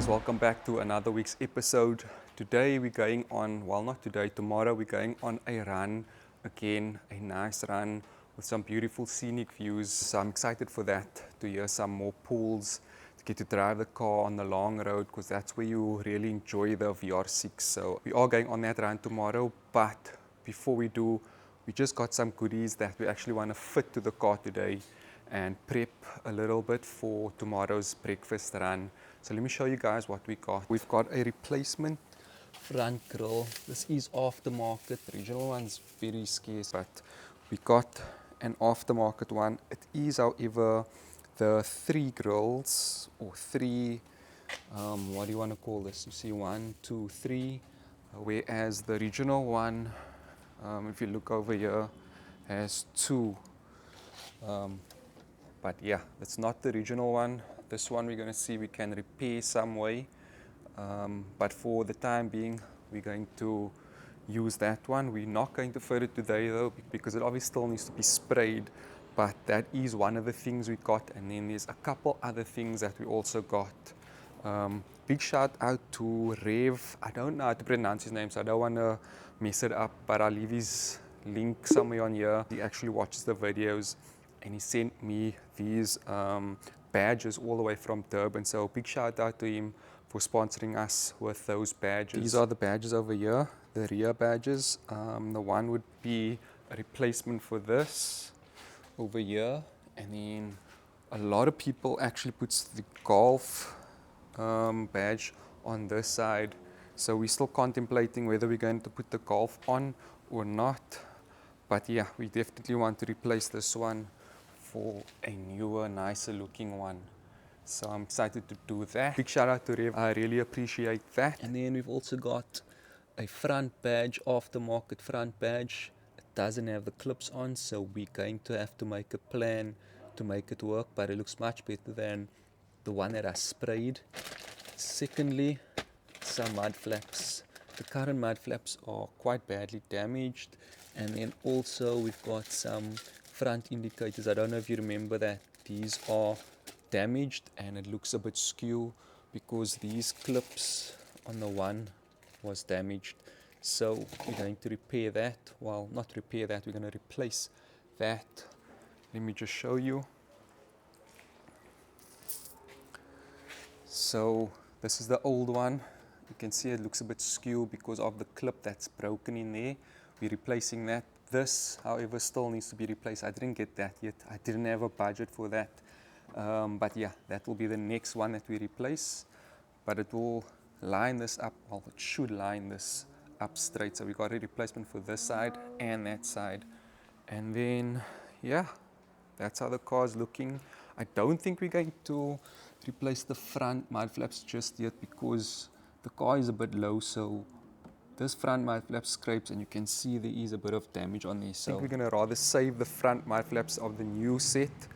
welcome back to another week's episode. Today we're going on, well not today, tomorrow we're going on a run again, a nice run with some beautiful scenic views. So I'm excited for that, to hear some more pulls, to get to drive the car on the long road because that's where you really enjoy the VR6. So we are going on that run tomorrow, but before we do, we just got some goodies that we actually want to fit to the car today and prep a little bit for tomorrow's breakfast run. So let me show you guys what we got. We've got a replacement front grille. This is aftermarket. The original one's very scarce, but we got an aftermarket one. It is, however, the three grills, or three, what do you want to call this? You see 1, 2, 3, whereas the original one, if you look over here, has 2. But yeah, it's not the original one. This one we're going to see we can repair some way. But for the time being, we're going to use that one. We're not going to fit it today though, because it obviously still needs to be sprayed. But that is one of the things we got. And then there's a couple other things that we also got. Big shout out to Rev. I don't know how to pronounce his name, so I don't want to mess it up. But I'll leave his link somewhere on here. He actually watches the videos. And he sent me these badges all the way from Durban. So big shout out to him for sponsoring us with those badges. These are the badges over here, the rear badges. The one would be a replacement for this over here. And then a lot of people actually puts the golf badge on this side. So we're still contemplating whether we're going to put the golf on or not. But yeah, we definitely want to replace this one for a newer, nicer looking one. So I'm excited to do that. Big shout out to Rev. I really appreciate that. And then we've also got a front badge, aftermarket front badge. It doesn't have the clips on, so we're going to have to make a plan to make it work, but it looks much better than the one that I sprayed. Secondly, some mud flaps. The current mud flaps are quite badly damaged. And then also we've got some front indicators. I don't know if you remember that these are damaged and it looks a bit skew because these clips on the one was damaged. So we're going to repair that. Well, not repair that, we're going to replace that. Let me just show you. So this is the old one. You can see it looks a bit skew because of the clip that's broken in there. We're replacing that. This, however, still needs to be replaced. I didn't get that yet. I didn't have a budget for that. But yeah, that will be the next one that we replace. But it will line this up, well, it should line this up straight. So we got a replacement for this side and that side. And then, yeah, that's how the car is looking. I don't think we're going to replace the front mud flaps just yet because the car is a bit low. So this front mud flap scrapes and you can see there is a bit of damage on there. So I think we're going to rather save the front mud flaps of the new set,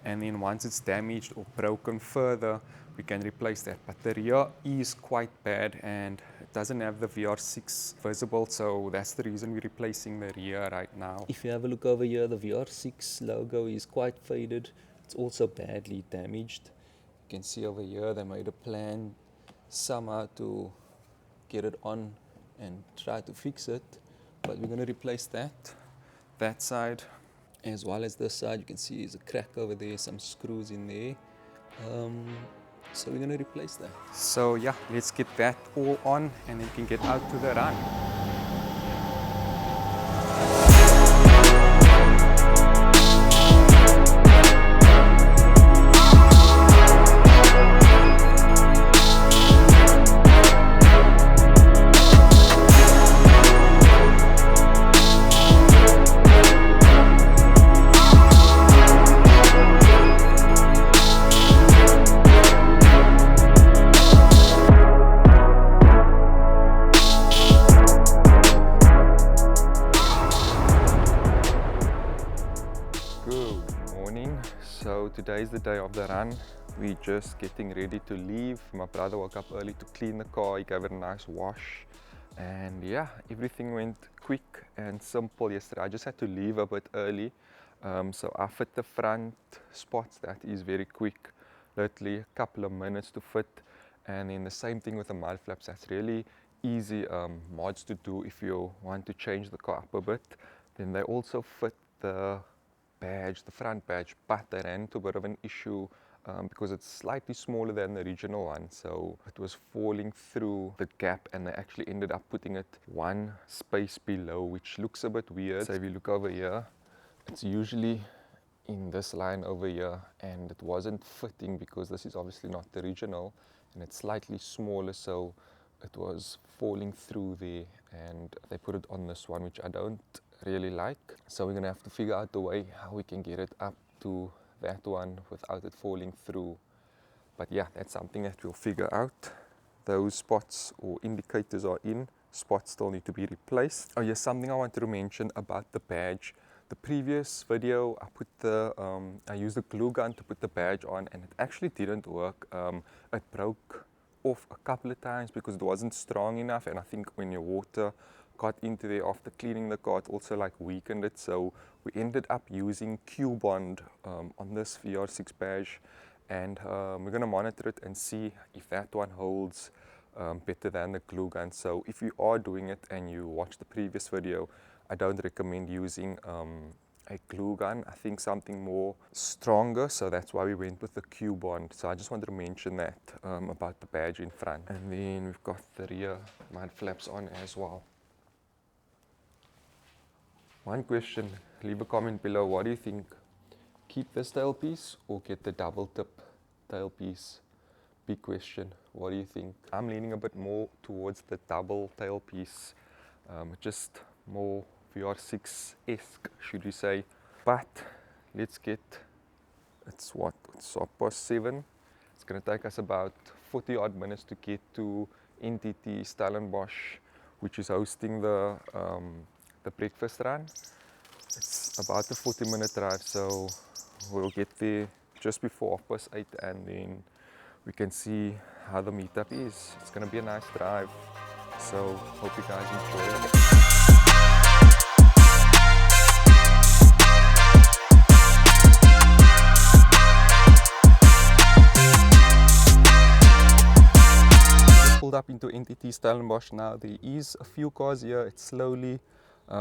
and then once it's damaged or broken further, we can replace that. But the rear is quite bad and it doesn't have the VR6 visible, so that's the reason we're replacing the rear right now. If you have a look over here, the VR6 logo is quite faded. It's also badly damaged. You can see over here they made a plan somehow to get it on and try to fix it, but we're going to replace that side as well as this side. You can see there's a crack over there, some screws in there, so we're going to replace that. So yeah, let's get that all on and then we can get out to the run. Today's the day of the run. We're just getting ready to leave. My brother woke up early to clean the car. He gave it a nice wash. And yeah, everything went quick and simple yesterday. I just had to leave a bit early. So I fit the front spots. That is very quick. Literally a couple of minutes to fit. And then the same thing with the mud flaps. That's really easy mods to do if you want to change the car up a bit. Then they also fit the badge, the front badge, but they ran into a bit of an issue because it's slightly smaller than the original one, so it was falling through the gap, and they actually ended up putting it one space below, which looks a bit weird. So if you look over here, it's usually in this line over here, and it wasn't fitting because this is obviously not the original and it's slightly smaller, so it was falling through there, and they put it on this one, which I don't really like. So we're gonna have to figure out the way how we can get it up to that one without it falling through. But yeah, that's something that we'll figure out. Those spots or indicators are in, spots still need to be replaced. Oh yes, something I wanted to mention about the badge. The previous video I used a glue gun to put the badge on, and it actually didn't work. It broke off a couple of times because it wasn't strong enough, and I think when your water got into there after cleaning the car, it also like weakened it. So we ended up using Q-Bond on this VR6 badge, and we're going to monitor it and see if that one holds better than the glue gun. So if you are doing it and you watch the previous video, I don't recommend using a glue gun. I think something more stronger, so that's why we went with the Q-Bond. So I just wanted to mention that about the badge in front. And then we've got the rear mud flaps on as well. One question, leave a comment below. What do you think? Keep this tailpiece or get the double tip tailpiece? Big question. What do you think? I'm leaning a bit more towards the double tailpiece, just more VR6-esque, should you say. But let's get, it's 7:30. It's going to take us about 40 odd minutes to get to NTT Stellenbosch, which is hosting the breakfast run. It's about a 40-minute drive, so we'll get there just before 8:30, and then we can see how the meetup is. It's going to be a nice drive, so hope you guys enjoy it. Pulled up into NTT Stellenbosch now. There is a few cars here. It's slowly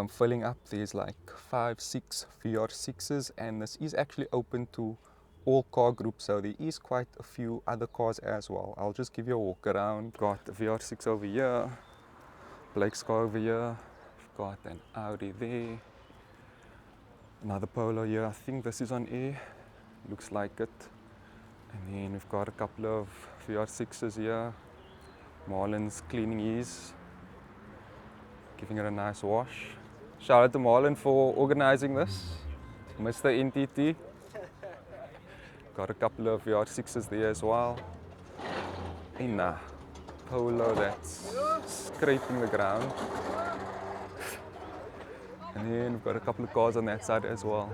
filling up. There's like 5-6 VR6s, and this is actually open to all car groups, so there is quite a few other cars as well. I'll just give you a walk around. Got the VR6 over here, Blake's car over here, we've got an Audi there, another Polo here. I think this is on air, looks like it. And then we've got a couple of VR6s here. Marlon's cleaning his, giving it a nice wash. Shout out to Marlon for organizing this, Mr. NTT. Got a couple of VR6s there as well. And a Polo that's scraping the ground. And then we've got a couple of cars on that side as well.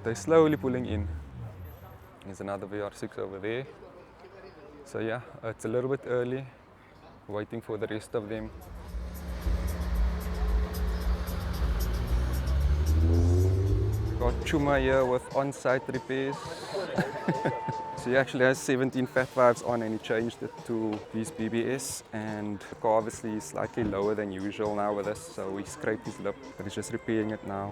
They're slowly pulling in. There's another VR6 over there. So yeah, it's a little bit early. Waiting for the rest of them. Got Chuma here with on-site repairs. So he actually has 17 Fat 5s on, and he changed it to these BBS, and the car obviously is slightly lower than usual now with this, so he scraped his lip, but he's just repairing it now.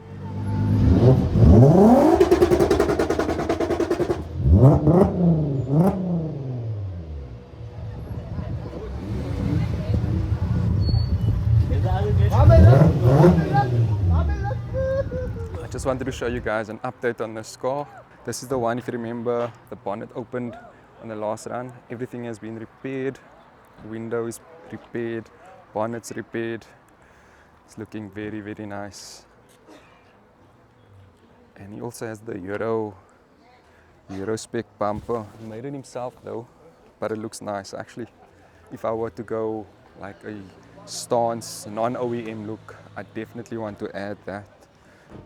I just wanted to show you guys an update on this car. This is the one, if you remember, the bonnet opened on the last run. Everything has been repaired. The window is repaired, bonnet's repaired. It's looking very, very nice. And he also has the Euro spec bumper. He made it himself though, but it looks nice. Actually, if I were to go like a stance, non-OEM look, I definitely want to add that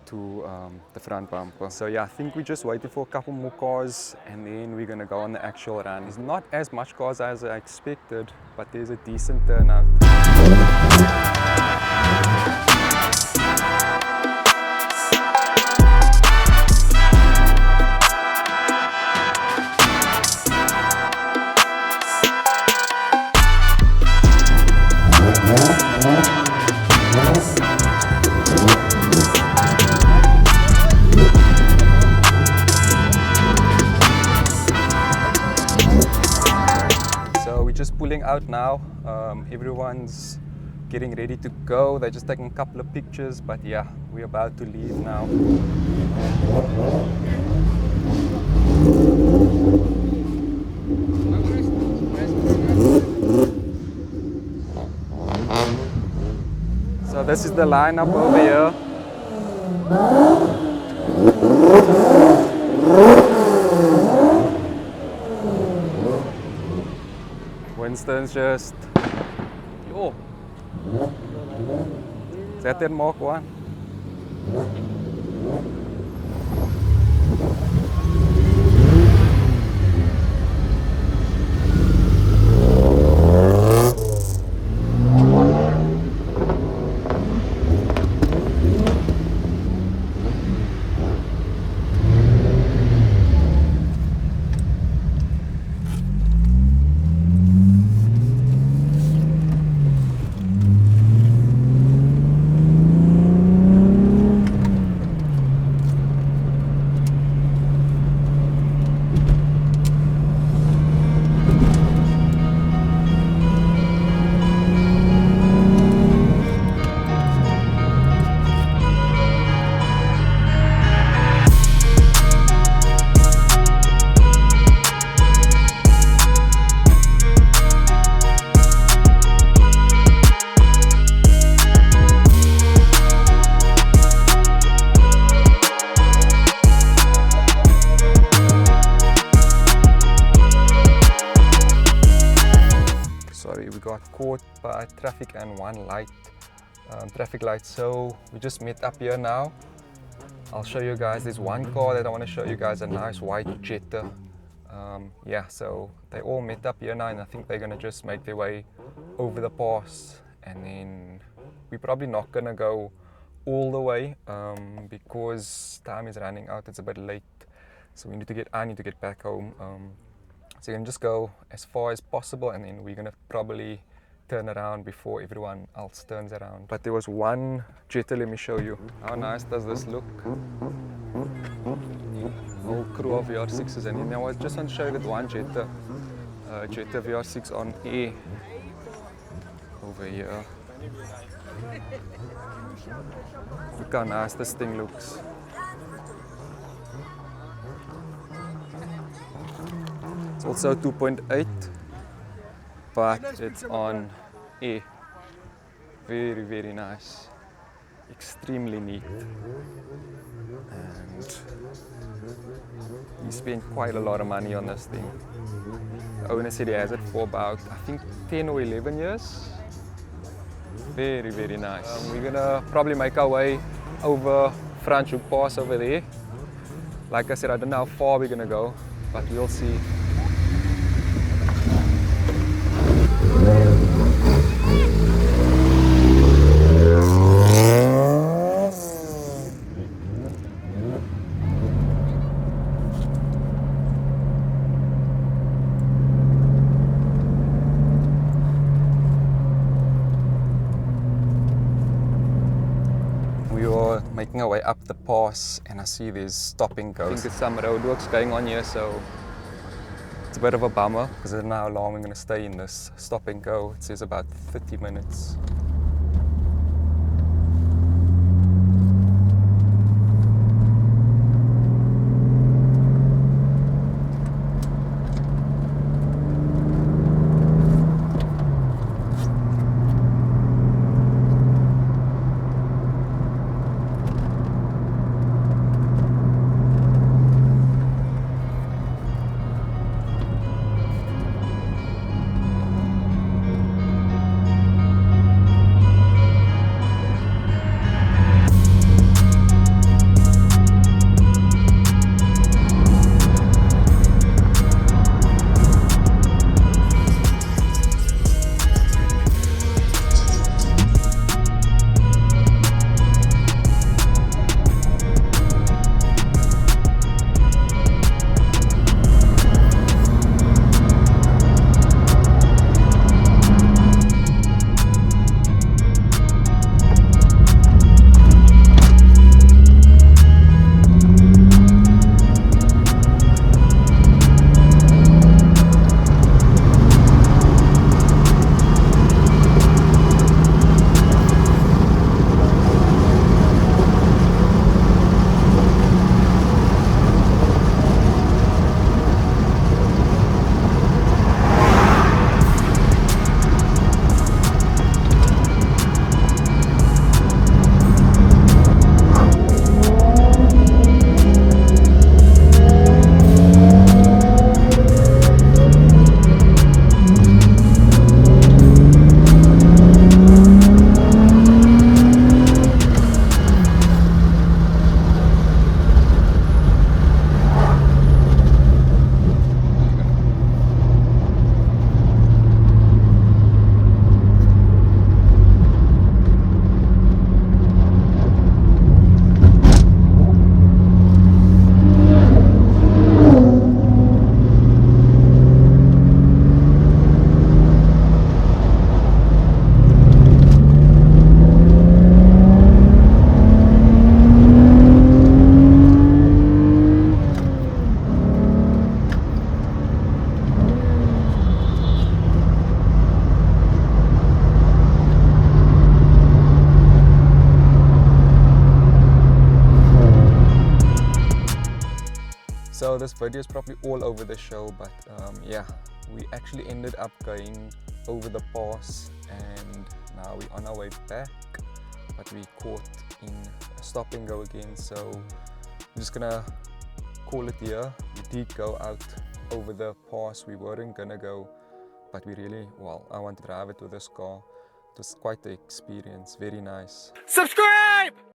to the front bumper. So yeah, I think we're just waiting for a couple more cars, and then we're gonna go on the actual run. There's not as much cars as I expected, but there's a decent turnout. we're just pulling out now. Everyone's getting ready to go. They're just taking a couple of pictures, but yeah, we're about to leave now. So this is the lineup over here. Winston's just... Yo! Is that Mark 1? Caught by traffic and one light, traffic light, so we just met up here now. I'll show you guys, there's one car that I want to show you guys, a nice white Jetta. Yeah, so they all met up here now, and I think they're gonna just make their way over the pass, and then we're probably not gonna go all the way because time is running out. It's a bit late, so I need to get back home. So you can just go as far as possible, and then we're gonna probably turn around before everyone else turns around. But there was one Jetta, let me show you. How nice does this look? Whole crew of VR6s, and then I just want to show you that one Jetta, Jetta VR6 on air over here. Look how nice this thing looks. It's also 2.8, but it's on A. Very, very nice. Extremely neat. And he spent quite a lot of money on this thing. The owner said he has it for about, I think, 10 or 11 years. Very, very nice. We're gonna probably make our way over Franschhoek Pass over there. Like I said, I don't know how far we're gonna go, but we'll see. Making our way up the pass, and I see there's stop and go. I think there's some roadworks going on here, so it's a bit of a bummer because I don't know how long we're going to stay in this stop and go. It says about 30 minutes. So this video is probably all over the show, but yeah, we actually ended up going over the pass and now we're on our way back, but we caught in a stop and go again, so I'm just gonna call it here. We did go out over the pass. We weren't gonna go, but we really, well, I want to drive it with this car. It was quite the experience, very nice. Subscribe!